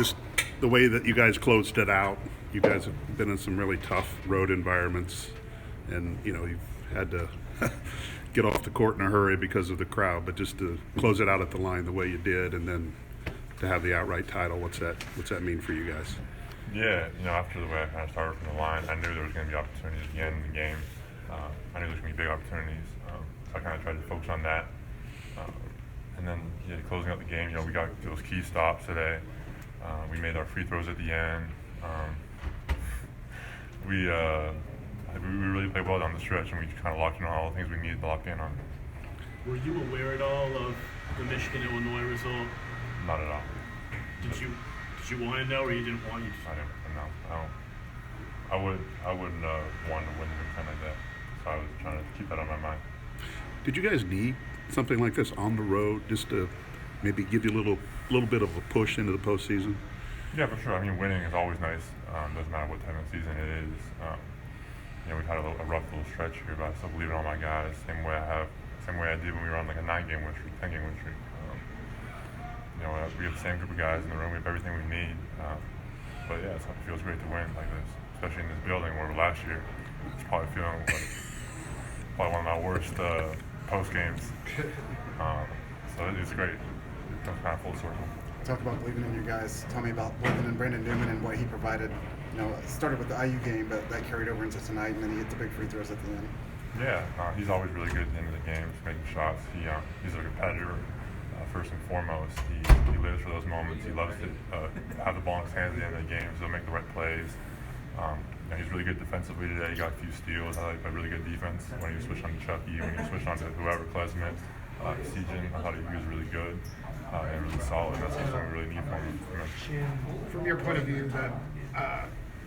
Just the way that you guys closed it out. You guys have been in some really tough road environments, and you've had to get off the court in a hurry because of the crowd. But just to close it out at the line the way you did, and then to have the outright title, what's that mean for you guys? Yeah, after the way I kind of started from the line, I knew there was going to be opportunities at the end of the game. I knew there was going to be big opportunities, so I kind of tried to focus on that. And then closing out the game, we got those key stops today. We made our free throws at the end. We really played well down the stretch, and we kind of locked in on all the things we needed to lock in on. Were you aware at all of the Michigan-Illinois result? Not at all. Did you want to know, or you didn't want? I didn't know. I wouldn't want to win a big time like that. So I was trying to keep that on my mind. Did you guys need something like this on the road just to maybe give you a little bit of a push into the postseason? Yeah, for sure. I mean, winning is always nice. Doesn't matter what time of season it is. We've had a rough little stretch here, but I still believe in all my guys. Same way I did when we were on like a 9-game win streak, 10-game win streak. We have the same group of guys in the room. We have everything we need. But yeah, it feels great to win like this, especially in this building where last year it's probably feeling like one of my worst post games. So it's great. It comes kind of full circle. Talk about believing in your guys. Tell me about believing in Brandon Newman and what he provided. It started with the IU game, but that carried over into tonight, and then he hit the big free throws at the end. Yeah, he's always really good at the end of the games, making shots. He's a competitor. First and foremost, he lives for those moments. He loves to have the ball in his hands at the end of the games. He'll make the right plays. He's really good defensively today. He got a few steals. I like really good defense when he switched on to Chucky, when he switched on to whoever, Klesman, Sejan. I thought he was really good and really solid. That's something we really need from him. From your point of view, that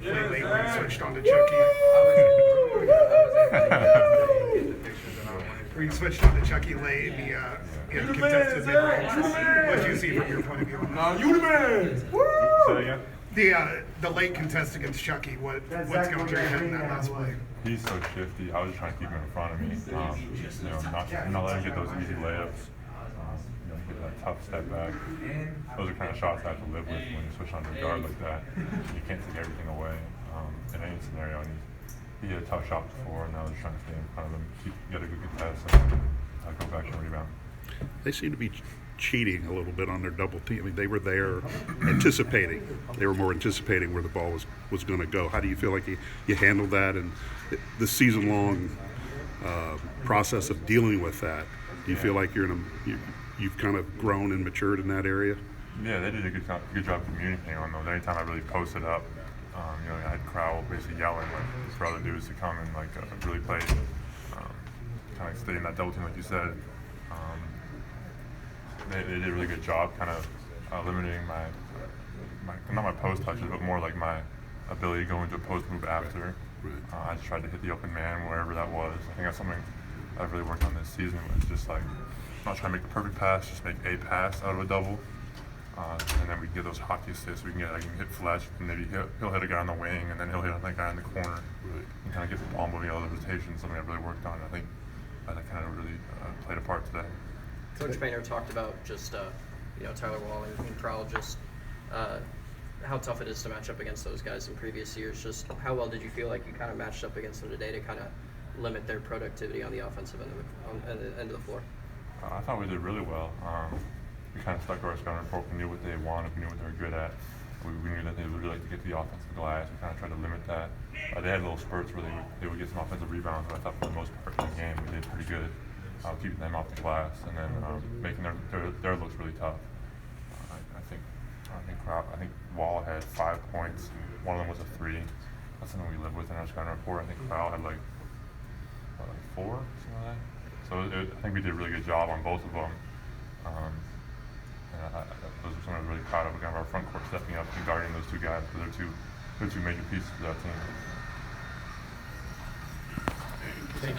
lately when he switched on to Chucky, when he switched on to Chucky late, he had contested mid-range. What do you see from your point of view? You the man! Say that again? The late contest against Chucky, what's going through your head in that last play? He's so shifty. I was just trying to keep him in front of me. Not letting him get those easy layups. Get that tough step back. Those are kind of shots I have to live with when you switch on to a guard like that. You can't take everything away in any scenario. And he had a tough shot before, and now they're trying to stay in front of him, get a good contest, and go back and rebound. They seem to be cheating a little bit on their double team. I mean, they were there anticipating. They were more anticipating where the ball was going to go. How do you feel like you handled that, and the season-long process of dealing with that? Do you feel like you've kind of grown and matured in that area? Yeah, they did a good job communicating on those. Anytime I really posted up, I had Crowell basically yelling for other dudes to come and really play, kind of stay in that double team like you said. They did a really good job kind of limiting my not my post touches, but more like my ability to go into a post move after. I just tried to hit the open man wherever that was. I think that's something I've really worked on this season. Was just not trying to make the perfect pass, just make a pass out of a double, and then we can get those hockey assists. I can hit Fletch, and maybe he'll hit a guy on the wing, and then he'll hit that guy in the corner, and kind of get the ball moving out of the rotation. Something I've really worked on. I think that kind of really played a part today. Coach Boehner talked about just Tyler Wall and Crowell, just how tough it is to match up against those guys in previous years. Just how well did you feel like you kind of matched up against them today to kind of limit their productivity on the offensive end of the floor? I thought we did really well. We kind of stuck to our scouting report. We knew what they wanted. We knew what they were good at. We knew that they would really like to get to the offensive glass. We kind of tried to limit that. They had little spurts where they would get some offensive rebounds, but I thought for the most part of the game we did pretty good. Keeping them off the glass and then making their looks really tough. I think Wall had 5 points. One of them was a 3. That's something we live with in our scouting report. I think Crowell had 4, something like that. So I think we did a really good job on both of them. Those are something I was really proud of. Our front court stepping up and guarding those two guys because they're two major pieces of that team.